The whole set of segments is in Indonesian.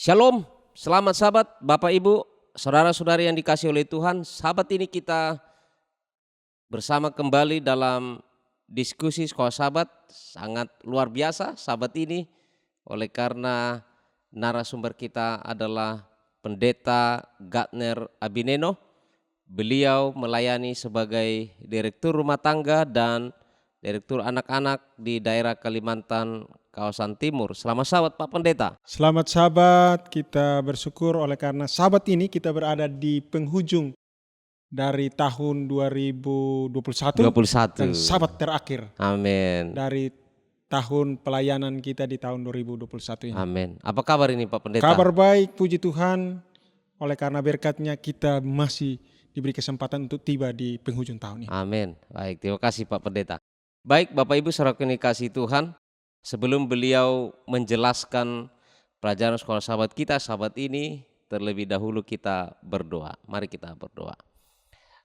Shalom, selamat sahabat, Bapak Ibu, saudara-saudari yang dikasihi oleh Tuhan. Sahabat, ini kita bersama kembali dalam diskusi sekolah sahabat. Sangat luar biasa sahabat ini, oleh karena narasumber kita adalah Pendeta Gardner Abineno. Beliau melayani sebagai Direktur Rumah Tangga dan Direktur Anak-anak di daerah Kalimantan kawasan Timur. Selamat sahabat Pak Pendeta. Selamat sahabat, kita bersyukur oleh karena sahabat ini kita berada di penghujung dari tahun 2021 dan 21. sahabat terakhir Amin. dari tahun pelayanan kita di tahun 2021 ini. Amin. Apa kabar ini Pak Pendeta? Kabar baik, puji Tuhan, oleh karena berkatnya kita masih diberi kesempatan untuk tiba di penghujung tahun ini. Amin. Baik, terima kasih Pak Pendeta. Baik Bapak Ibu saudara yang dikasihi Tuhan, sebelum beliau menjelaskan pelajaran sekolah sahabat kita, sahabat ini terlebih dahulu kita berdoa. Mari kita berdoa.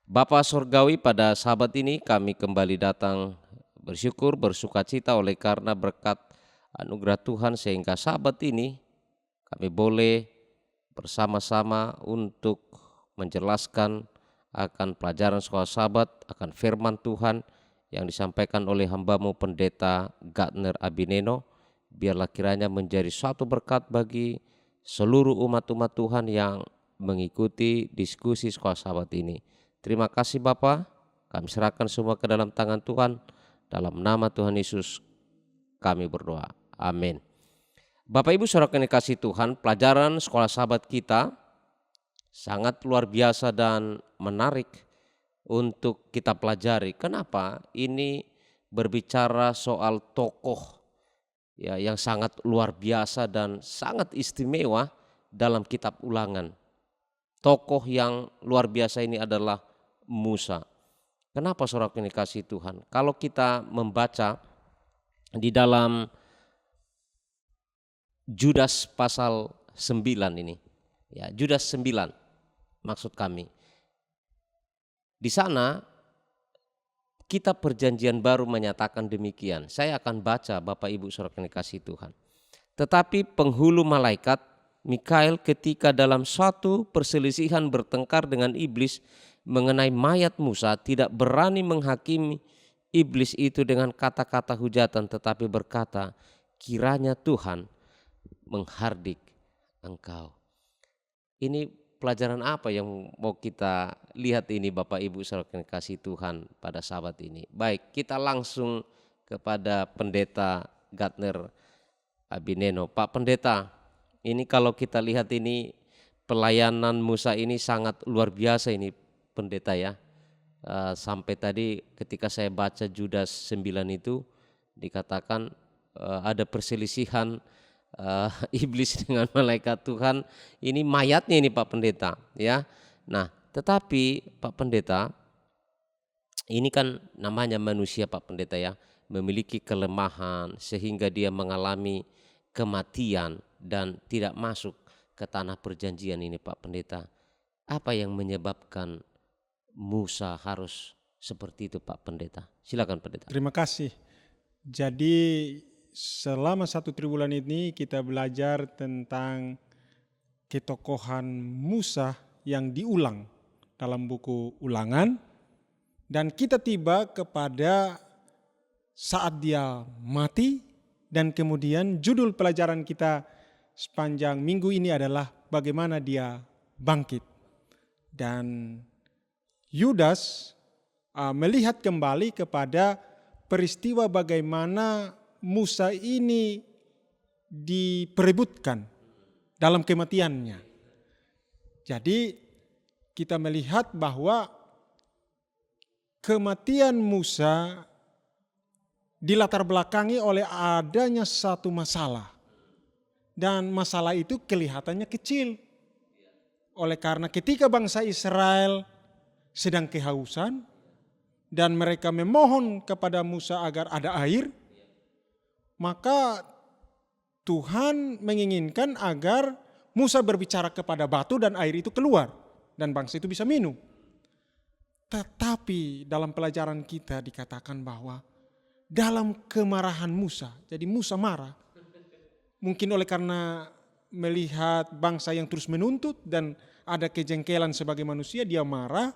Bapa Surgawi, pada sahabat ini kami kembali datang bersyukur, bersukacita oleh karena berkat anugerah Tuhan sehingga sahabat ini kami boleh bersama-sama untuk menjelaskan akan pelajaran sekolah sahabat, akan firman Tuhan yang disampaikan oleh hamba-Mu Pendeta Gardner Abineno. Biarlah kiranya menjadi suatu berkat bagi seluruh umat-umat Tuhan yang mengikuti diskusi sekolah sahabat ini. Terima kasih Bapa, kami serahkan semua ke dalam tangan Tuhan. Dalam nama Tuhan Yesus kami berdoa. Amin. Bapak Ibu saudara yang dikasihi Tuhan, pelajaran sekolah sahabat kita sangat luar biasa dan menarik untuk kita pelajari. Kenapa? Ini berbicara soal tokoh ya yang sangat luar biasa dan sangat istimewa dalam kitab Ulangan. Tokoh yang luar biasa ini adalah Musa. Kenapa saudara yang dikasihi Tuhan? Kalau kita membaca di dalam Judas pasal 9 ini, ya Judas 9 maksud kami. Di sana kitab Perjanjian Baru menyatakan demikian. Saya akan baca Bapak Ibu saudara yang dikasihi Tuhan. Tetapi penghulu malaikat Mikael ketika dalam suatu perselisihan bertengkar dengan iblis mengenai mayat Musa tidak berani menghakimi iblis itu dengan kata-kata hujatan, tetapi berkata, kiranya Tuhan menghardik engkau. Ini pelajaran apa yang mau kita lihat ini Bapak Ibu saudara yang dikasihi Tuhan pada sahabat ini? Baik, kita langsung kepada Pendeta Gardner Abineno. Pak Pendeta, ini kalau kita lihat ini pelayanan Musa ini sangat luar biasa ini Pendeta ya. Sampai tadi ketika saya baca Judas 9 itu dikatakan ada perselisihan iblis dengan malaikat Tuhan, ini mayatnya ini Pak Pendeta ya. Nah, tetapi Pak Pendeta, ini kan namanya manusia Pak Pendeta ya, memiliki kelemahan sehingga dia mengalami kematian dan tidak masuk ke tanah perjanjian ini Pak Pendeta. Apa yang menyebabkan Musa harus seperti itu Pak Pendeta? Silakan Pendeta. Terima kasih. Jadi selama 1 triwulan ini kita belajar tentang ketokohan Musa yang diulang dalam buku Ulangan, dan kita tiba kepada saat dia mati, dan kemudian judul pelajaran kita sepanjang minggu ini adalah bagaimana dia bangkit. Dan Yudas melihat kembali kepada peristiwa bagaimana Musa ini diperebutkan dalam kematiannya. Jadi kita melihat bahwa kematian Musa dilatar belakangi oleh adanya satu masalah. Dan masalah itu kelihatannya kecil. Oleh karena ketika bangsa Israel sedang kehausan dan mereka memohon kepada Musa agar ada air, maka Tuhan menginginkan agar Musa berbicara kepada batu dan air itu keluar dan bangsa itu bisa minum. Tetapi dalam pelajaran kita dikatakan bahwa dalam kemarahan Musa, jadi Musa marah, mungkin oleh karena melihat bangsa yang terus menuntut dan ada kejengkelan sebagai manusia, dia marah.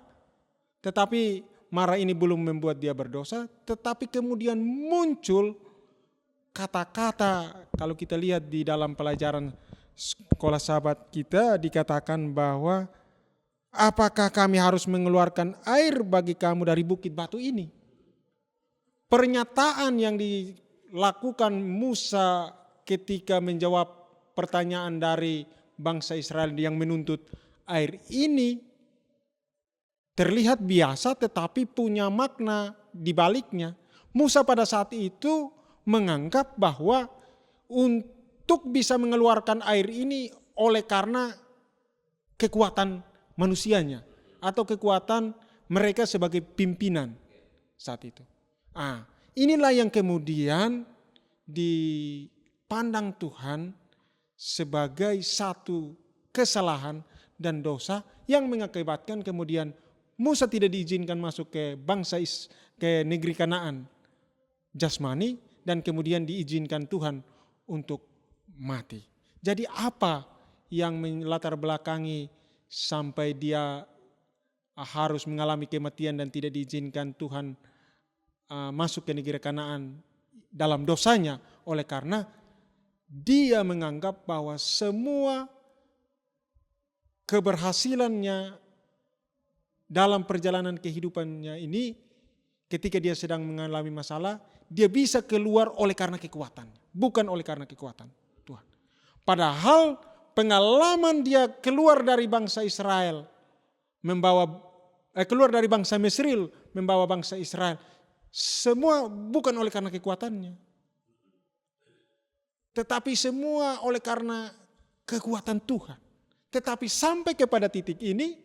Tetapi marah ini belum membuat dia berdosa, tetapi kemudian muncul kata-kata, kalau kita lihat di dalam pelajaran sekolah sahabat kita dikatakan bahwa apakah kami harus mengeluarkan air bagi kamu dari bukit batu ini? Pernyataan yang dilakukan Musa ketika menjawab pertanyaan dari bangsa Israel yang menuntut air ini terlihat biasa tetapi punya makna di baliknya. Musa pada saat itu menganggap bahwa untuk bisa mengeluarkan air ini oleh karena kekuatan manusianya atau kekuatan mereka sebagai pimpinan saat itu. Inilah yang kemudian dipandang Tuhan sebagai satu kesalahan dan dosa yang mengakibatkan kemudian Musa tidak diizinkan masuk ke ke negeri Kanaan jasmani dan kemudian diizinkan Tuhan untuk mati. Jadi apa yang melatar belakangi sampai dia harus mengalami kematian dan tidak diizinkan Tuhan masuk ke negeri Kanaan dalam dosanya? Oleh karena dia menganggap bahwa semua keberhasilannya dalam perjalanan kehidupannya ini ketika dia sedang mengalami masalah, dia bisa keluar oleh karena kekuatan, bukan oleh karena kekuatan Tuhan. Padahal pengalaman dia keluar dari bangsa Israel, keluar dari bangsa Mesir, membawa bangsa Israel, semua bukan oleh karena kekuatannya, tetapi semua oleh karena kekuatan Tuhan. Tetapi sampai kepada titik ini,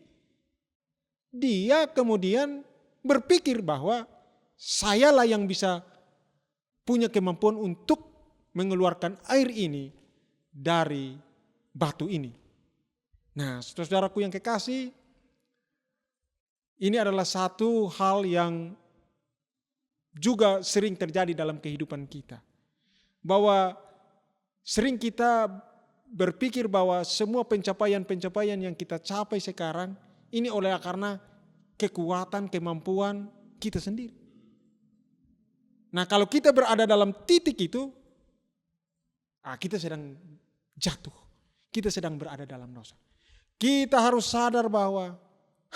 dia kemudian berpikir bahwa sayalah yang bisa punya kemampuan untuk mengeluarkan air ini dari batu ini. Nah, saudaraku yang kekasih, ini adalah satu hal yang juga sering terjadi dalam kehidupan kita. Bahwa sering kita berpikir bahwa semua pencapaian-pencapaian yang kita capai sekarang ini oleh karena kekuatan, kemampuan kita sendiri. Nah, kalau kita berada dalam titik itu, kita sedang jatuh. Kita sedang berada dalam dosa. Kita harus sadar bahwa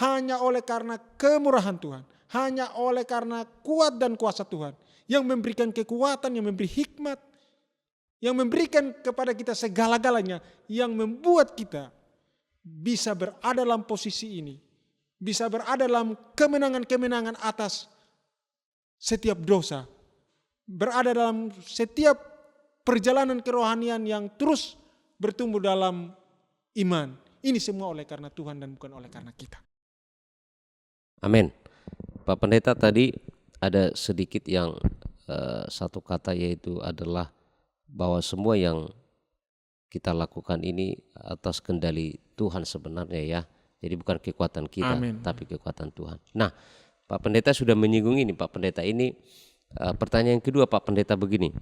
hanya oleh karena kemurahan Tuhan, hanya oleh karena kuat dan kuasa Tuhan yang memberikan kekuatan, yang memberi hikmat, yang memberikan kepada kita segala-galanya, yang membuat kita bisa berada dalam posisi ini, bisa berada dalam kemenangan-kemenangan atas setiap dosa, berada dalam setiap perjalanan kerohanian yang terus bertumbuh dalam iman. Ini semua oleh karena Tuhan dan bukan oleh karena kita. Amin. Pak Pendeta, tadi ada sedikit yang satu kata, yaitu adalah bahwa semua yang kita lakukan ini atas kendali Tuhan sebenarnya ya. Jadi bukan kekuatan kita, Amin. tapi kekuatan Tuhan. Nah, Pak Pendeta sudah menyinggung ini, Pak Pendeta. Ini pertanyaan kedua, Pak Pendeta, begini.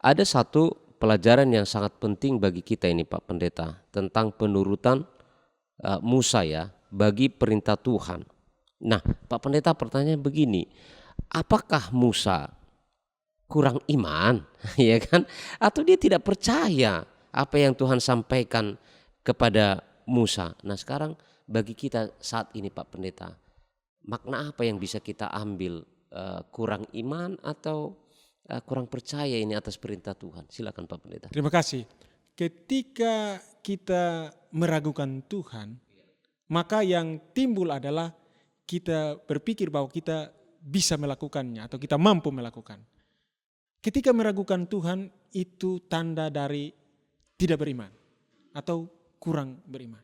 Ada satu pelajaran yang sangat penting bagi kita ini, Pak Pendeta, tentang penurutan Musa ya bagi perintah Tuhan. Nah, Pak Pendeta, pertanyaan begini, apakah Musa kurang iman, ya kan? Atau dia tidak percaya apa yang Tuhan sampaikan kepada Musa? Nah, sekarang bagi kita saat ini, Pak Pendeta, makna apa yang bisa kita ambil? Kurang iman atau kurang percaya ini atas perintah Tuhan? Silakan Pak Pendeta. Terima kasih. Ketika kita meragukan Tuhan, maka yang timbul adalah kita berpikir bahwa kita bisa melakukannya atau kita mampu melakukan. Ketika meragukan Tuhan, itu tanda dari tidak beriman atau kurang beriman.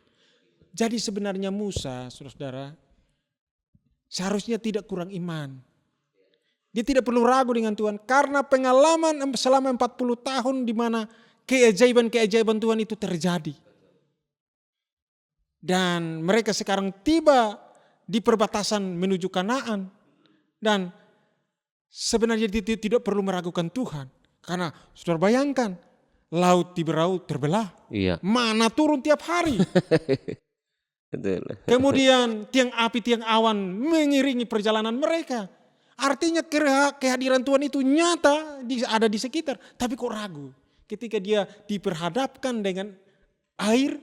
Jadi sebenarnya Musa, saudara-saudara, seharusnya tidak kurang iman. Dia tidak perlu ragu dengan Tuhan karena pengalaman selama 40 tahun di mana keajaiban-keajaiban Tuhan itu terjadi. Dan mereka sekarang tiba di perbatasan menuju Kanaan. Dan sebenarnya dia tidak perlu meragukan Tuhan. Karena saudara bayangkan, laut Tiberau terbelah. Iya. Mana turun tiap hari. Betul. Kemudian tiang api, tiang awan mengiringi perjalanan mereka. Artinya kehadiran Tuhan itu nyata ada di sekitar. Tapi kok ragu? Ketika dia diperhadapkan dengan air,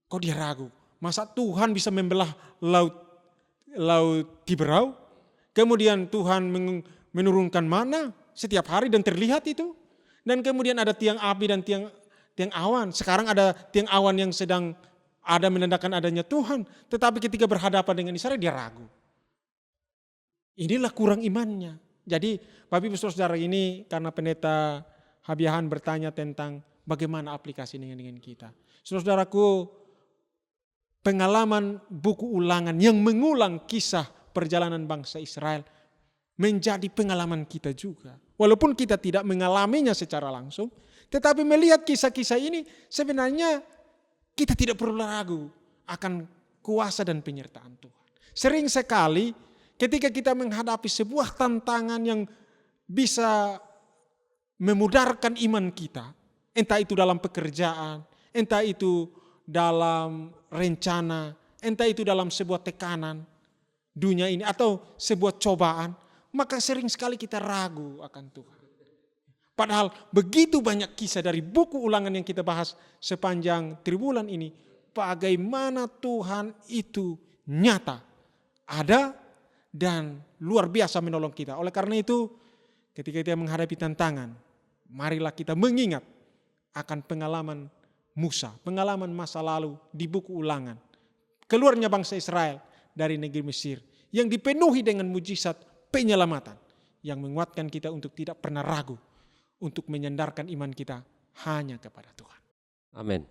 kok dia ragu? Masa Tuhan bisa membelah laut Tiberau? Kemudian Tuhan menurunkan mana setiap hari dan terlihat itu. Dan kemudian ada tiang api dan tiang awan. Sekarang ada tiang awan yang sedang ada menandakan adanya Tuhan. Tetapi ketika berhadapan dengan Israel dia ragu. Inilah kurang imannya. Jadi Bapak Ibu Saudara ini karena pendeta Habiahan bertanya tentang bagaimana aplikasi dengan kita. Saudaraku, pengalaman buku ulangan yang mengulang kisah perjalanan bangsa Israel menjadi pengalaman kita juga. Walaupun kita tidak mengalaminya secara langsung, tetapi melihat kisah-kisah ini sebenarnya kita tidak perlu ragu akan kuasa dan penyertaan Tuhan. Sering sekali ketika kita menghadapi sebuah tantangan yang bisa memudarkan iman kita, entah itu dalam pekerjaan, entah itu dalam rencana, entah itu dalam sebuah tekanan dunia ini atau sebuah cobaan, maka sering sekali kita ragu akan Tuhan. Padahal begitu banyak kisah dari buku ulangan yang kita bahas sepanjang tribulan ini, bagaimana Tuhan itu nyata, ada dan luar biasa menolong kita. Oleh karena itu, ketika kita menghadapi tantangan, marilah kita mengingat akan pengalaman Musa, pengalaman masa lalu di buku ulangan. Keluarnya bangsa Israel dari negeri Mesir yang dipenuhi dengan mujizat penyelamatan yang menguatkan kita untuk tidak pernah ragu untuk menyandarkan iman kita hanya kepada Tuhan. Amin.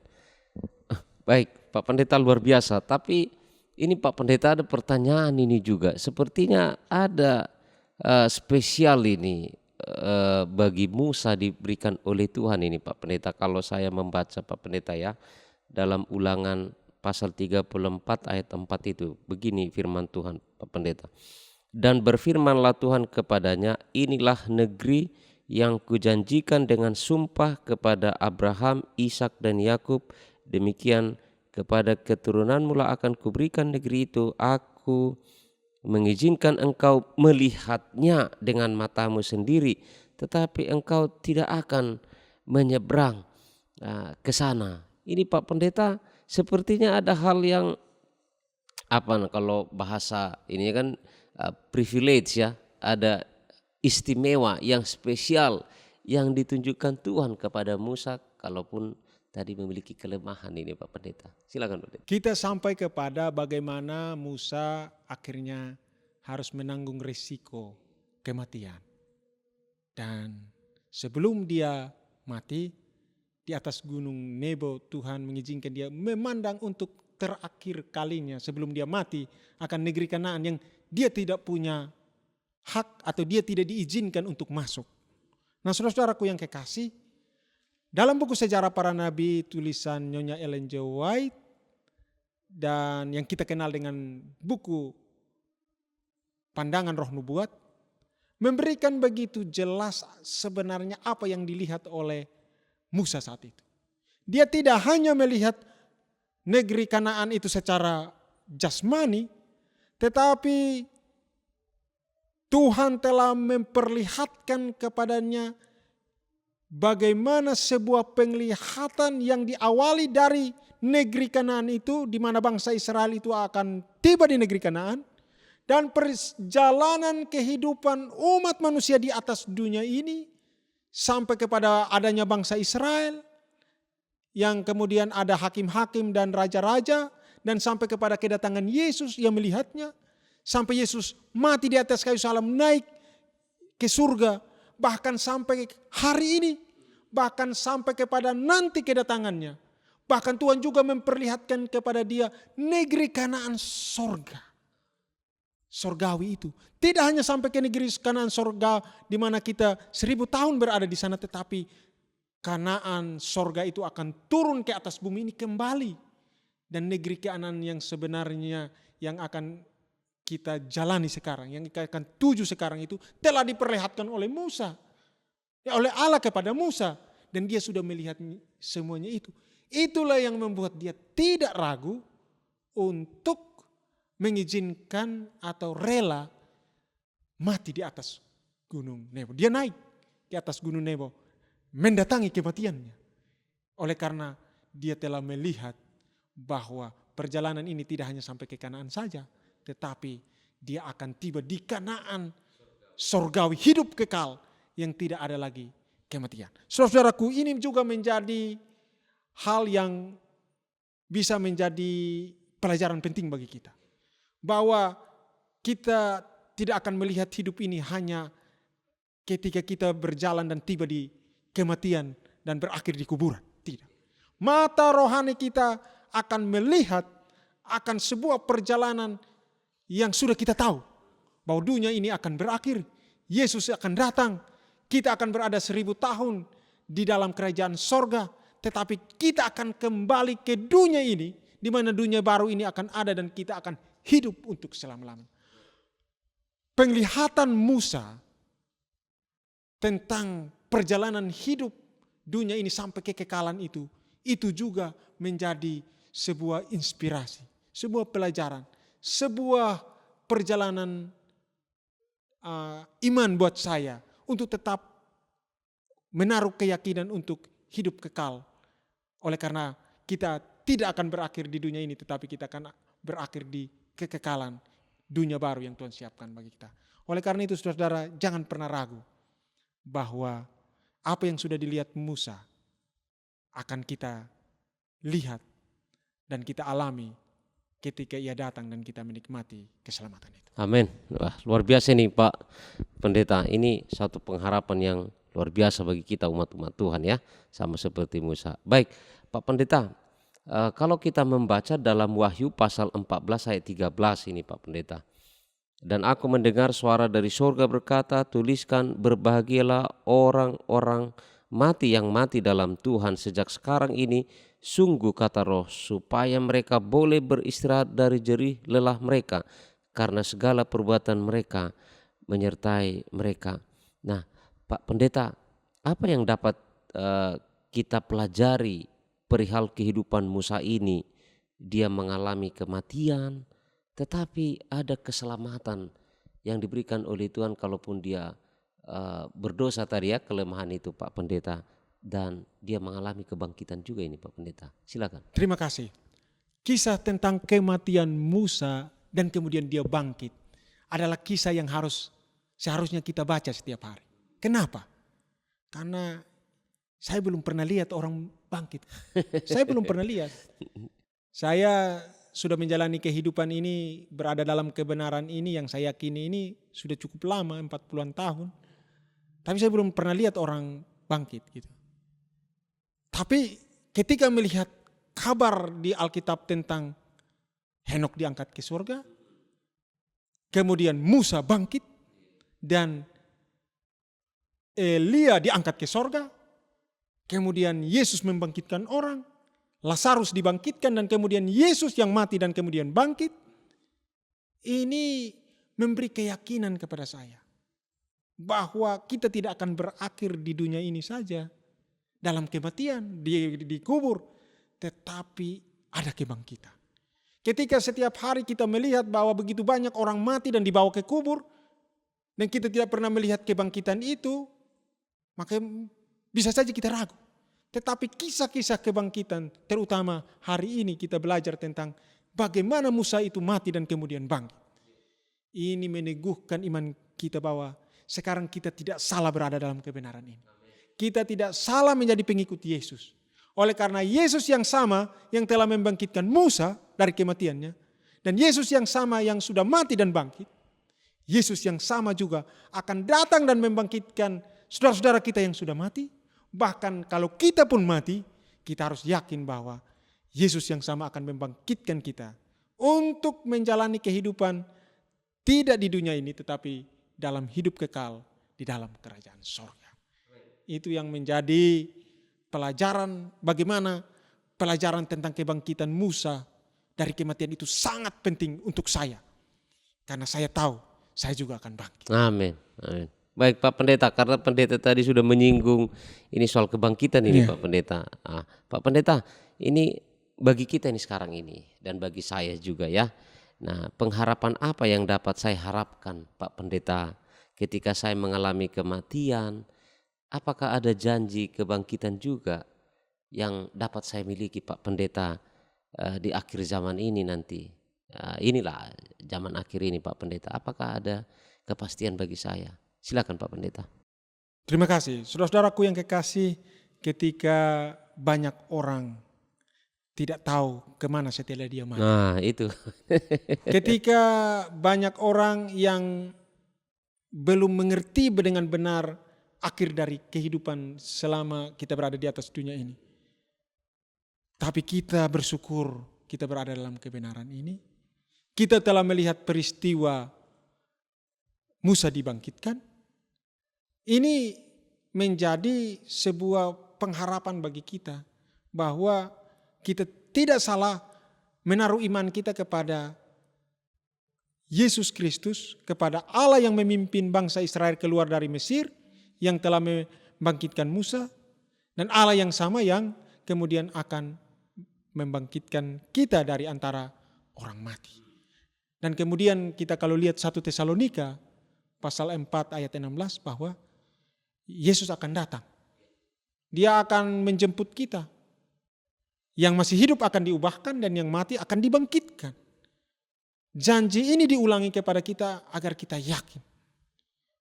Baik, Pak Pendeta luar biasa. Tapi ini Pak Pendeta ada pertanyaan ini juga. Sepertinya ada spesial ini bagi Musa diberikan oleh Tuhan ini Pak Pendeta. Kalau saya membaca Pak Pendeta ya, dalam Ulangan pasal 34 ayat 4 itu. Begini firman Tuhan Pak Pendeta. Dan berfirmanlah Tuhan kepadanya, inilah negeri yang kujanjikan dengan sumpah kepada Abraham, Ishak dan Yakub, demikian kepada keturunanmu lah akan kuberikan negeri itu. Aku mengizinkan engkau melihatnya dengan matamu sendiri, tetapi engkau tidak akan menyeberang ke sana. Ini Pak Pendeta, sepertinya ada hal yang kalau bahasa ini kan privilege ya, ada istimewa yang spesial yang ditunjukkan Tuhan kepada Musa, kalaupun tadi memiliki kelemahan ini Pak Pendeta. Silakan Pak Pendeta. Kita sampai kepada bagaimana Musa akhirnya harus menanggung risiko kematian. Dan sebelum dia mati di atas gunung Nebo, Tuhan mengizinkan dia memandang untuk terakhir kalinya sebelum dia mati akan negeri Kanaan yang dia tidak punya hak atau dia tidak diizinkan untuk masuk. Nah saudara-saudaraku yang kekasih, dalam buku Sejarah Para Nabi tulisan Nyonya Ellen G. White dan yang kita kenal dengan buku Pandangan Roh Nubuat, memberikan begitu jelas sebenarnya apa yang dilihat oleh Musa saat itu. Dia tidak hanya melihat negeri Kanaan itu secara jasmani, tetapi Tuhan telah memperlihatkan kepadanya bagaimana sebuah penglihatan yang diawali dari negeri Kanaan itu, di mana bangsa Israel itu akan tiba di negeri Kanaan, dan perjalanan kehidupan umat manusia di atas dunia ini sampai kepada adanya bangsa Israel, yang kemudian ada hakim-hakim dan raja-raja, dan sampai kepada kedatangan Yesus yang melihatnya, sampai Yesus mati di atas kayu salib, naik ke surga, bahkan sampai hari ini, bahkan sampai kepada nanti kedatangannya. Bahkan Tuhan juga memperlihatkan kepada dia negeri Kanaan sorga. Sorgawi itu. Tidak hanya sampai ke negeri Kanaan sorga di mana kita 1000 tahun berada di sana, tetapi Kanaan sorga itu akan turun ke atas bumi ini kembali. Dan negeri Kanaan yang sebenarnya yang akan kita jalani sekarang, yang kita akan tuju sekarang itu telah diperlihatkan oleh Musa. Oleh Allah kepada Musa. dan dia sudah melihat semuanya itu. Itulah yang membuat dia tidak ragu untuk mengizinkan atau rela mati di atas Gunung Nebo. Dia naik di atas Gunung Nebo, mendatangi kematiannya. Oleh karena dia telah melihat bahwa perjalanan ini tidak hanya sampai ke Kanaan saja, tetapi dia akan tiba di Kanaan sorgawi, hidup kekal yang tidak ada lagi kematian. Saudaraku, ini juga menjadi hal yang bisa menjadi pelajaran penting bagi kita. Bahwa kita tidak akan melihat hidup ini hanya ketika kita berjalan dan tiba di kematian dan berakhir di kuburan. Tidak. Mata rohani kita akan melihat akan sebuah perjalanan yang sudah kita tahu. Bahwa dunia ini akan berakhir. Yesus akan datang. Kita akan berada 1000 tahun di dalam kerajaan sorga. Tetapi kita akan kembali ke dunia ini, di mana dunia baru ini akan ada dan kita akan hidup untuk selama-lamanya. Penglihatan Musa tentang perjalanan hidup dunia ini sampai kekekalan itu juga menjadi sebuah inspirasi, sebuah pelajaran, sebuah perjalanan iman buat saya untuk tetap menaruh keyakinan untuk hidup kekal. Oleh karena kita tidak akan berakhir di dunia ini, tetapi kita akan berakhir di kekekalan dunia baru yang Tuhan siapkan bagi kita. Oleh karena itu saudara-saudara, jangan pernah ragu bahwa apa yang sudah dilihat Musa akan kita lihat dan kita alami ketika ia datang dan kita menikmati keselamatan itu. Amin. Wah, luar biasa nih Pak Pendeta. Ini satu pengharapan yang luar biasa bagi kita umat-umat Tuhan ya. Sama seperti Musa. Baik Pak Pendeta, kalau kita membaca dalam Wahyu pasal 14 ayat 13 ini Pak Pendeta. Dan aku mendengar suara dari surga berkata, tuliskan berbahagialah orang-orang mati yang mati dalam Tuhan sejak sekarang ini. Sungguh kata Roh, supaya mereka boleh beristirahat dari jerih lelah mereka. Karena segala perbuatan mereka menyertai mereka. Nah Pak Pendeta, apa yang dapat kita pelajari perihal kehidupan Musa ini? Dia mengalami kematian, tetapi ada keselamatan yang diberikan oleh Tuhan kalaupun dia berdosa tadi ya, kelemahan itu Pak Pendeta. Dan dia mengalami kebangkitan juga ini Pak Pendeta. Silakan. Terima kasih. Kisah tentang kematian Musa dan kemudian dia bangkit adalah kisah yang seharusnya kita baca setiap hari. Kenapa? Karena saya belum pernah lihat orang bangkit. Saya belum pernah lihat. Saya sudah menjalani kehidupan ini, berada dalam kebenaran ini yang saya yakini ini sudah cukup lama, 40-an tahun. Tapi saya belum pernah lihat orang bangkit gitu. Tapi ketika melihat kabar di Alkitab tentang Henok diangkat ke surga, kemudian Musa bangkit, dan Elia diangkat ke surga, kemudian Yesus membangkitkan orang, Lazarus dibangkitkan dan kemudian Yesus yang mati dan kemudian bangkit. Ini memberi keyakinan kepada saya bahwa kita tidak akan berakhir di dunia ini saja dalam kematian, dikubur, tetapi ada kebangkitan. Ketika setiap hari kita melihat bahwa begitu banyak orang mati dan dibawa ke kubur, dan kita tidak pernah melihat kebangkitan itu, maka bisa saja kita ragu. Tetapi kisah-kisah kebangkitan, terutama hari ini kita belajar tentang bagaimana Musa itu mati dan kemudian bangkit. Ini meneguhkan iman kita bahwa sekarang kita tidak salah berada dalam kebenaran ini. Kita tidak salah menjadi pengikut Yesus. Oleh karena Yesus yang sama yang telah membangkitkan Musa dari kematiannya, dan Yesus yang sama yang sudah mati dan bangkit, Yesus yang sama juga akan datang dan membangkitkan saudara-saudara kita yang sudah mati. Bahkan kalau kita pun mati, kita harus yakin bahwa Yesus yang sama akan membangkitkan kita untuk menjalani kehidupan tidak di dunia ini, tetapi dalam hidup kekal di dalam kerajaan sorga. Itu yang menjadi pelajaran, bagaimana pelajaran tentang kebangkitan Musa dari kematian itu sangat penting untuk saya. Karena saya tahu saya juga akan bangkit. Amin. Amin. Baik Pak Pendeta, karena pendeta tadi sudah menyinggung ini soal kebangkitan ini Iya. Pak Pendeta. Pak Pendeta, ini bagi kita ini sekarang ini dan bagi saya juga ya. Nah, pengharapan apa yang dapat saya harapkan Pak Pendeta ketika saya mengalami kematian? Apakah ada janji kebangkitan juga yang dapat saya miliki Pak Pendeta di akhir zaman ini nanti? Inilah zaman akhir ini Pak Pendeta. Apakah ada kepastian bagi saya? Silakan Pak Pendeta. Terima kasih. Saudara-saudaraku yang kekasih, ketika banyak orang tidak tahu kemana setelah dia mati. Nah itu. Ketika banyak orang yang belum mengerti dengan benar akhir dari kehidupan selama kita berada di atas dunia ini. Tapi kita bersyukur kita berada dalam kebenaran ini. Kita telah melihat peristiwa Musa dibangkitkan. Ini menjadi sebuah pengharapan bagi kita bahwa kita tidak salah menaruh iman kita kepada Yesus Kristus, kepada Allah yang memimpin bangsa Israel keluar dari Mesir, yang telah membangkitkan Musa, dan Allah yang sama yang kemudian akan membangkitkan kita dari antara orang mati. Dan kemudian kita kalau lihat 1 Tesalonika pasal 4 ayat 16 bahwa Yesus akan datang. Dia akan menjemput kita. Yang masih hidup akan diubahkan dan yang mati akan dibangkitkan. Janji ini diulangi kepada kita agar kita yakin.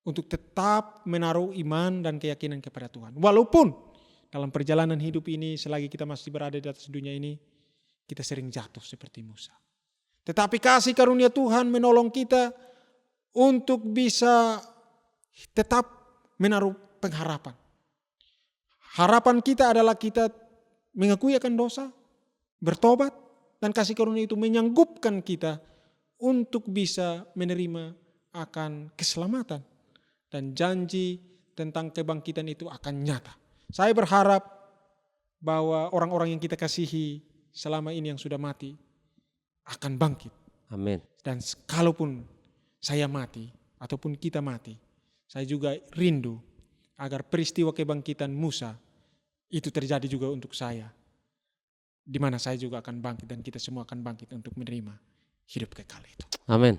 Untuk tetap menaruh iman dan keyakinan kepada Tuhan. Walaupun dalam perjalanan hidup ini selagi kita masih berada di atas dunia ini, kita sering jatuh seperti Musa. Tetapi kasih karunia Tuhan menolong kita untuk bisa tetap menaruh pengharapan. Harapan kita adalah kita mengakui akan dosa, bertobat, dan kasih karunia itu menyanggupkan kita untuk bisa menerima akan keselamatan. Dan janji tentang kebangkitan itu akan nyata. Saya berharap bahwa orang-orang yang kita kasihi selama ini yang sudah mati akan bangkit. Amin. Dan kalaupun saya mati ataupun kita mati, saya juga rindu agar peristiwa kebangkitan Musa itu terjadi juga untuk saya. Di mana saya juga akan bangkit dan kita semua akan bangkit untuk menerima hidup kekal itu. Amin.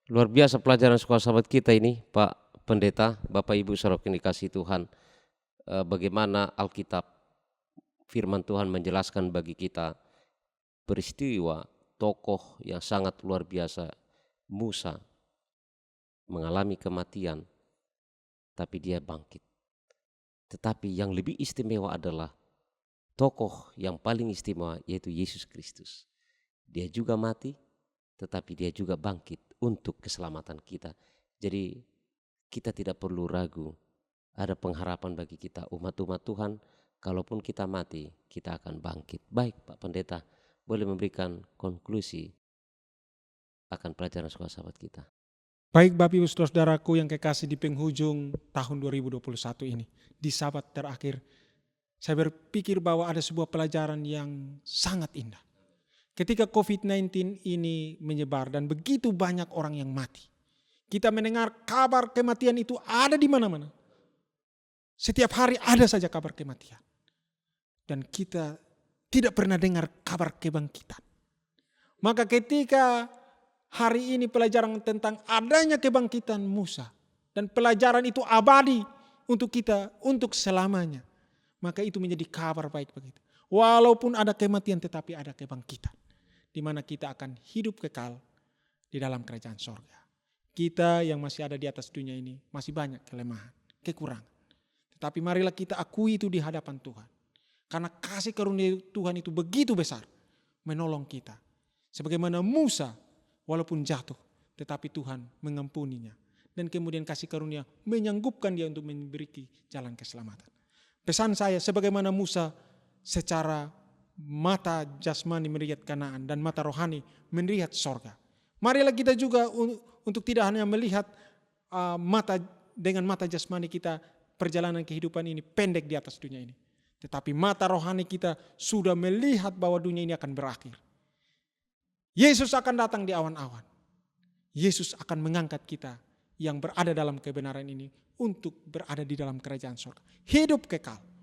Luar biasa pelajaran sekolah sahabat kita ini Pak Pendeta, Bapak Ibu saudara yang dikasihi Tuhan. Bagaimana Alkitab firman Tuhan menjelaskan bagi kita peristiwa tokoh yang sangat luar biasa, Musa mengalami kematian tapi dia bangkit. Tetapi yang lebih istimewa adalah tokoh yang paling istimewa yaitu Yesus Kristus. Dia juga mati tetapi dia juga bangkit untuk keselamatan kita. Jadi kita tidak perlu ragu, ada pengharapan bagi kita umat-umat Tuhan. Kalaupun kita mati, kita akan bangkit. Baik Pak Pendeta, boleh memberikan konklusi akan pelajaran sekolah sahabat kita. Baik Bapak Ibu Saudaraku yang kekasih, di penghujung tahun 2021 ini, di sabat terakhir, saya berpikir bahwa ada sebuah pelajaran yang sangat indah. Ketika COVID-19 ini menyebar dan begitu banyak orang yang mati, kita mendengar kabar kematian itu ada di mana-mana. Setiap hari ada saja kabar kematian. Dan kita tidak pernah dengar kabar kebangkitan. Maka ketika hari ini pelajaran tentang adanya kebangkitan Musa, dan pelajaran itu abadi untuk kita, untuk selamanya, maka itu menjadi kabar baik bagi kita. Walaupun ada kematian tetapi ada kebangkitan, di mana kita akan hidup kekal di dalam kerajaan sorga. Kita yang masih ada di atas dunia ini masih banyak kelemahan, kekurangan. Tetapi marilah kita akui itu di hadapan Tuhan. Karena kasih karunia Tuhan itu begitu besar menolong kita. Sebagaimana Musa walaupun jatuh, tetapi Tuhan mengampuninya. Dan kemudian kasih karunia menyanggupkan dia untuk memberi jalan keselamatan. Pesan saya, sebagaimana Musa secara mata jasmani melihat Kanaan dan mata rohani melihat sorga. Marilah kita juga untuk tidak hanya melihat dengan mata jasmani kita perjalanan kehidupan ini pendek di atas dunia ini. Tetapi mata rohani kita sudah melihat bahwa dunia ini akan berakhir. Yesus akan datang di awan-awan. Yesus akan mengangkat kita yang berada dalam kebenaran ini untuk berada di dalam kerajaan surga. Hidup kekal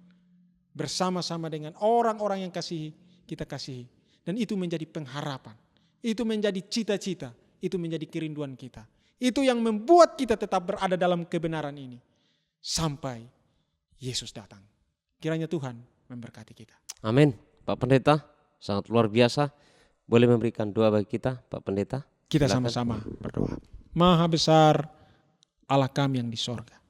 bersama-sama dengan orang-orang yang kita kasihi. Dan itu menjadi pengharapan. Itu menjadi cita-cita. Itu menjadi kerinduan kita. Itu yang membuat kita tetap berada dalam kebenaran ini. Sampai Yesus datang. Kiranya Tuhan memberkati kita. Amin. Pak Pendeta, sangat luar biasa. Boleh memberikan doa bagi kita, Pak Pendeta? Kita Silakan. sama-sama berdoa. Maha besar Allah kami yang di sorga.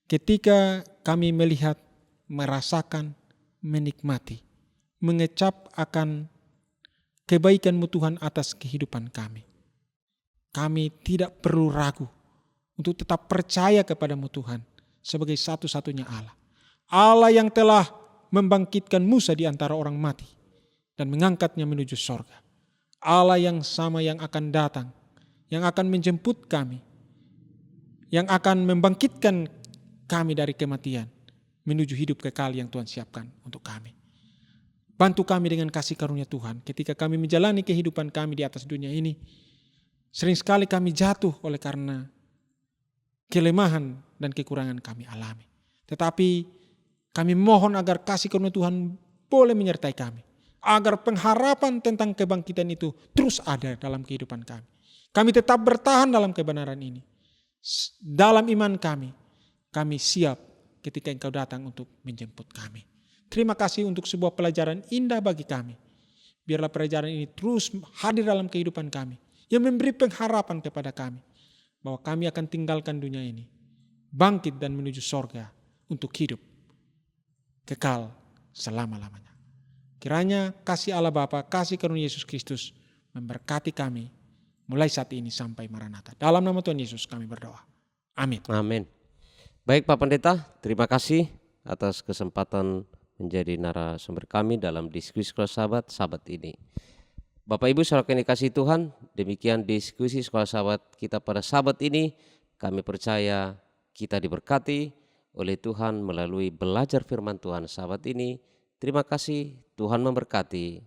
Ketika kami melihat, merasakan, menikmati, mengecap akan kebaikan-Mu Tuhan atas kehidupan kami. Kami tidak perlu ragu untuk tetap percaya kepada-Mu Tuhan sebagai satu-satunya Allah. Allah yang telah membangkitkan Musa di antara orang mati dan mengangkatnya menuju sorga. Allah yang sama yang akan datang, yang akan menjemput kami, yang akan membangkitkan kami dari kematian menuju hidup kekal yang Tuhan siapkan untuk kami. Bantu kami dengan kasih karunia Tuhan ketika kami menjalani kehidupan kami di atas dunia ini. Sering sekali kami jatuh oleh karena kelemahan dan kekurangan kami alami. Tetapi kami mohon agar kasih karunia Tuhan boleh menyertai kami. Agar pengharapan tentang kebangkitan itu terus ada dalam kehidupan kami. Kami tetap bertahan dalam kebenaran ini. Dalam iman kami siap ketika Engkau datang untuk menjemput kami. Terima kasih untuk sebuah pelajaran indah bagi kami. Biarlah pelajaran ini terus hadir dalam kehidupan kami. Yang memberi pengharapan kepada kami. Bahwa kami akan tinggalkan dunia ini. Bangkit dan menuju sorga untuk hidup kekal selama-lamanya. Kiranya kasih Allah Bapa, kasih karunia Yesus Kristus memberkati kami mulai saat ini sampai Maranatha. Dalam nama Tuhan Yesus kami berdoa. Amin. Amin. Baik Pak Pendeta, terima kasih atas kesempatan menjadi narasumber kami dalam diskusi Sekolah Sahabat ini. Bapak Ibu saudara yang dikasihi Tuhan, demikian diskusi Sekolah Sahabat kita pada Sabat ini. Kami percaya kita diberkati oleh Tuhan melalui belajar firman Tuhan Sabat ini. Terima kasih, Tuhan memberkati.